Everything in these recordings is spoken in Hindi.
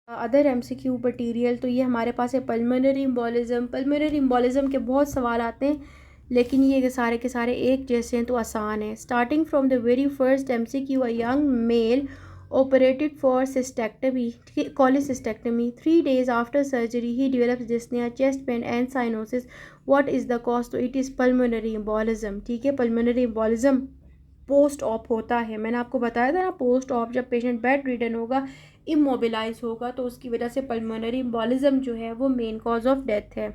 अदर एमसीक्यू मटीरियल, तो ये हमारे पास है पल्मोनरी एम्बोलिज्म। पल्मोनरी एम्बोलिज्म के बहुत सवाल आते हैं, लेकिन ये सारे के सारे एक जैसे हैं तो आसान है। Starting from the very first MCQ, a young mail operated for cystectomy, cholecystectomy. 3 days after surgery, he develops dyspnea, chest pain and cyanosis. What is the cause? तो it is pulmonary embolism। ठीक है, pulmonary embolism पोस्ट ऑप होता है। मैंने आपको बताया था ना, पोस्ट ऑप जब पेशेंट बेड रिडन होगा, इमोबिलाइज होगा, तो उसकी वजह से पल्मोनरी एम्बोलिज्म जो है वो मेन कॉज ऑफ डेथ है।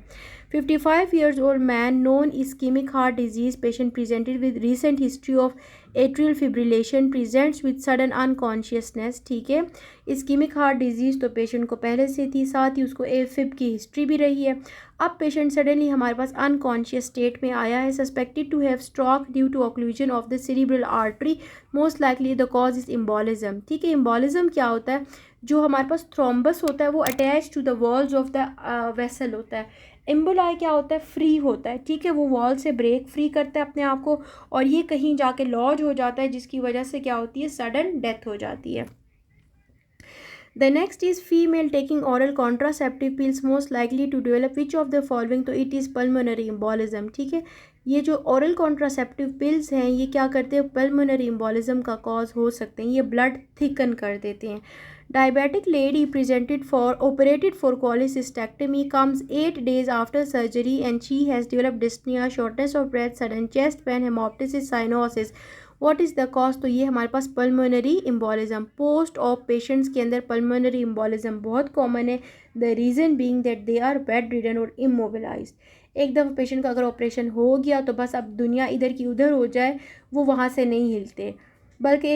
55 years old man, known ischemic heart disease patient, presented with recent history of atrial fibrillation, presents with sudden unconsciousness. ठीक है, इस्कीमिक हार्ट डिजीज़ तो पेशेंट को पहले से थी, साथ ही उसको एफिब की हिस्ट्री भी रही है। अब पेशेंट सडनली हमारे पास अनकॉन्शियस स्टेट में आया है, suspected to have stroke due to occlusion of the cerebral artery, most likely the cause is embolism. ठीक है, एम्बोलिज्म क्या होता है? जो हमारे पास थ्रोम्बस होता है वो attach to the walls of the vessel होता है। एम्बोलाई क्या होता है? फ्री होता है। ठीक है, वो वॉल से ब्रेक फ्री करता है अपने आप को, और ये कहीं जाके लॉज हो जाता है, जिसकी वजह से क्या होती है? सडन डेथ हो जाती है। The next is female taking oral contraceptive pills most likely to develop which of the following, तो इट इज़ पल्मोनरी एम्बोलिज्म। ठीक है, ये जो ऑरल कॉन्ट्रासेप्टिव पिल्स हैं ये क्या करते हैं? पल्मोनरी एम्बोलिज्म का कॉज हो सकते हैं, ये ब्लड थिकन कर देते हैं। Diabetic lady presented for operated for cholecystectomy, comes 8 days after surgery and she has developed dyspnea, shortness of breath, sudden chest pain, hemoptysis, cyanosis. What is the cause? तो ये हमारे पास pulmonary embolism, post of patients के अंदर pulmonary embolism बहुत कॉमन है। The reason being that they are bedridden और immobilized। एक दफ़ा पेशेंट का अगर ऑपरेशन हो गया तो बस अब दुनिया इधर की उधर हो जाए, वो वहाँ से नहीं हिलते। बल्कि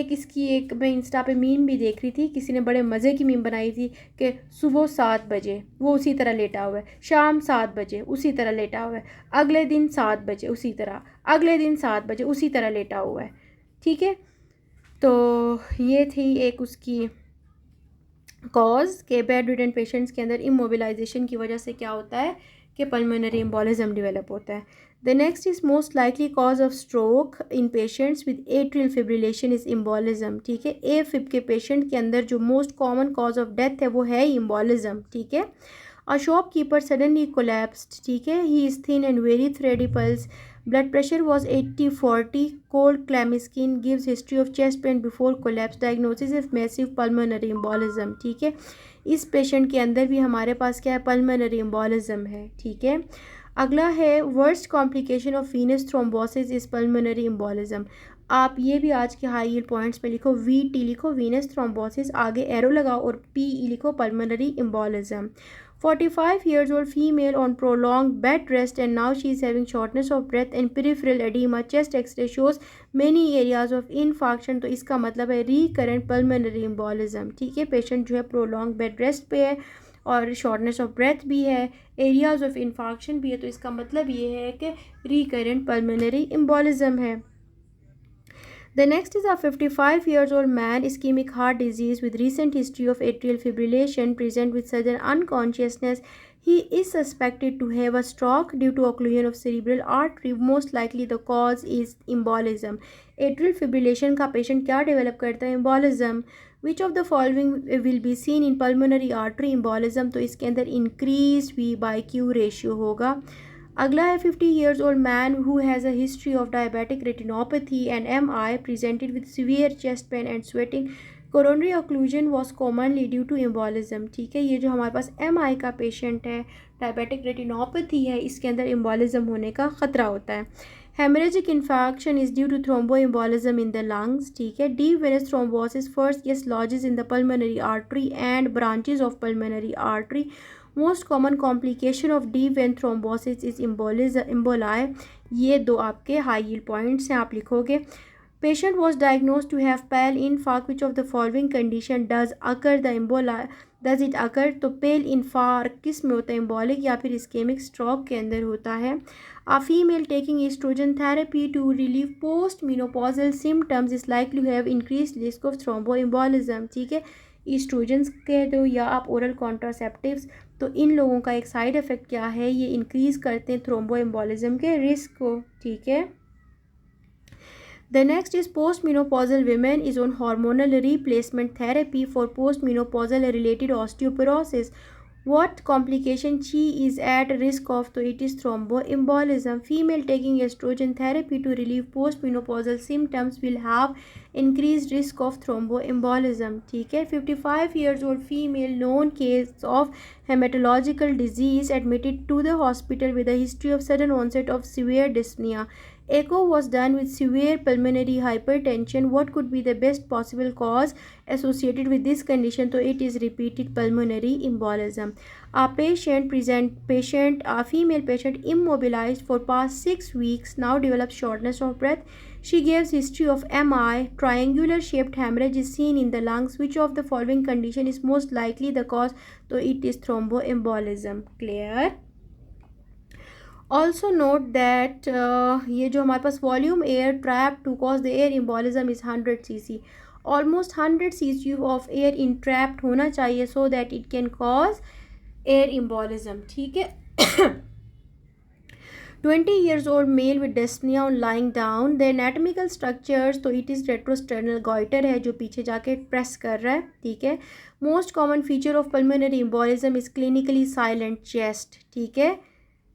एक मैं इंस्टा पे मीम भी देख रही थी, किसी ने बड़े मज़े की मीम बनाई थी कि सुबह 7 बजे वो उसी तरह लेटा हुआ है, शाम 7 बजे उसी तरह लेटा हुआ है, अगले दिन 7 बजे उसी तरह, अगले दिन 7 बजे उसी तरह लेटा हुआ है। ठीक है, तो ये थी एक उसकी कॉज के बेड रिडन पेशेंट्स के अंदर इमोबिलाइजेशन की वजह से क्या होता है कि पल्मोनरी एम्बोलिज्म डेवलप होता है। The next is most likely cause of stroke in patients with atrial fibrillation is embolism. ठीक है, एफिब के पेशेंट के अंदर जो most common cause of death है वो है एम्बोलिज्म। ठीक है, अ शॉपकीपर सडनली कोलैप्स्ड। ठीक है, he is thin and very थ्रेडी pulse, blood pressure was 80/40, cold clammy skin, gives history of chest pain before collapse, diagnosis of massive pulmonary embolism। ठीक है, इस पेशेंट के अंदर भी हमारे पास क्या है? पल्मोनरी एम्बोलिज्म है। ठीक है, अगला है worst complication of Venus thrombosis is pulmonary embolism. आप ये भी आज के हाई यील्ड पॉइंट्स में लिखो, VT लिखो वीनस थ्रोम्बोसिस, आगे एरो लगाओ और PE लिखो pulmonary embolism. 45 years old female on prolonged bed rest and now she is having shortness of breath and peripheral edema, chest x-ray shows many areas of infarction, तो इसका मतलब है recurrent pulmonary embolism। ठीक है, पेशेंट जो है prolonged bed rest पे है और शॉर्टनेस ऑफ ब्रेथ भी है, एरियाज ऑफ इन्फाक्शन भी है, तो इसका मतलब ये है कि रिकरेंट पल्मोनरी एम्बोलिज्म है। The next is a 55 years old man, ischemic heart disease with recent history of atrial fibrillation, present with sudden unconsciousness. He is suspected to have a stroke due to occlusion of cerebral artery. Most likely the cause is embolism. Atrial fibrillation का patient क्या develop करता है? Embolism. Which of the following will be seen in pulmonary artery embolism? तो इसके अंदर increased V/Q ratio होगा। अगला है 50 years old man who has a history of diabetic retinopathy and MI, presented with severe chest pain and sweating. Coronary occlusion was commonly due to embolism। ठीक है, ये जो हमारे पास MI का पेशेंट है, डायबिटिक रेटिनोपैथी है, इसके अंदर एम्बोलिज्म होने का ख़तरा होता है। Hemorrhagic infarction is due to thromboembolism in the lungs। ठीक है, deep venous thrombosis first gets lodges in the pulmonary artery and branches of pulmonary artery. Most common complication of deep vein thrombosis is emboli. ये दो आपके हाई यील्ड पॉइंट्स हैं, आप लिखोगे। Patient was diagnose to have pale infarct, which of the following condition does occur the emboli, does it occur, तो पेल इनफार्क किस में होता है? एम्बोलिक या फिर इस्केमिक स्ट्रोक के अंदर होता है। A female taking estrogen therapy to relieve post-menopausal symptoms is likely to have increased risk of thromboembolism। ठीक है, ईस्ट्रोजन्स कह दो या आप ओरल कॉन्ट्रासेप्टिव्स, तो इन लोगों का एक साइड इफ़ेक्ट क्या है? ये इंक्रीज़ करते हैं थ्रोम्बोएम्बोलिज्म के रिस्क को। ठीक है, The next is postmenopausal women is on hormonal replacement therapy for postmenopausal related osteoporosis. What complication she is at risk of? So it is thromboembolism. Female taking estrogen therapy to relieve postmenopausal symptoms will have increased risk of thromboembolism. ठीक है. 55 years old female known case of hematological disease admitted to the hospital with a history of sudden onset of severe dyspnea. Echo was done with severe pulmonary hypertension. What could be the best possible cause associated with this condition? So it is repeated pulmonary embolism. A female patient immobilized for past 6 weeks now develops shortness of breath. She gives history of MI. Triangular shaped hemorrhage is seen in the lungs. Which of the following condition is most likely the cause? So it is thromboembolism. Clear? Also note that ये जो हमारे पास volume air trap to cause the air embolism is 100 cc. Almost 100 cc of air entrapped होना चाहिए so that it can cause air embolism. ठीक है. 20 years old male with dyspnea on lying down. The anatomical structures तो it is retrosternal goiter है जो पीछे जाके प्रेस कर रहा है. ठीक है. Most common feature of pulmonary embolism is clinically silent chest. ठीक है.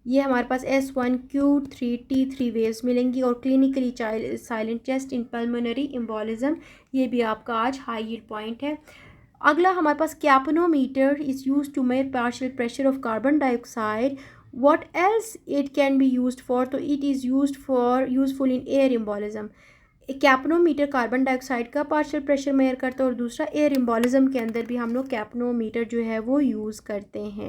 ये हमारे पास S1Q3T3 वेव्स मिलेंगी और clinically silent chest in pulmonary embolism. ये भी आपका आज हाई यील्ड पॉइंट है. अगला हमारे पास capnometer is use to measure partial pressure of carbon dioxide. What else it can be used for? तो it is useful in air embolism. Capnometer carbon dioxide का पार्शियल प्रेशर मेजर करता है और दूसरा एयर एम्बोलिज्म के अंदर भी हम लोग कैपनोमीटर जो है वो यूज़ करते हैं.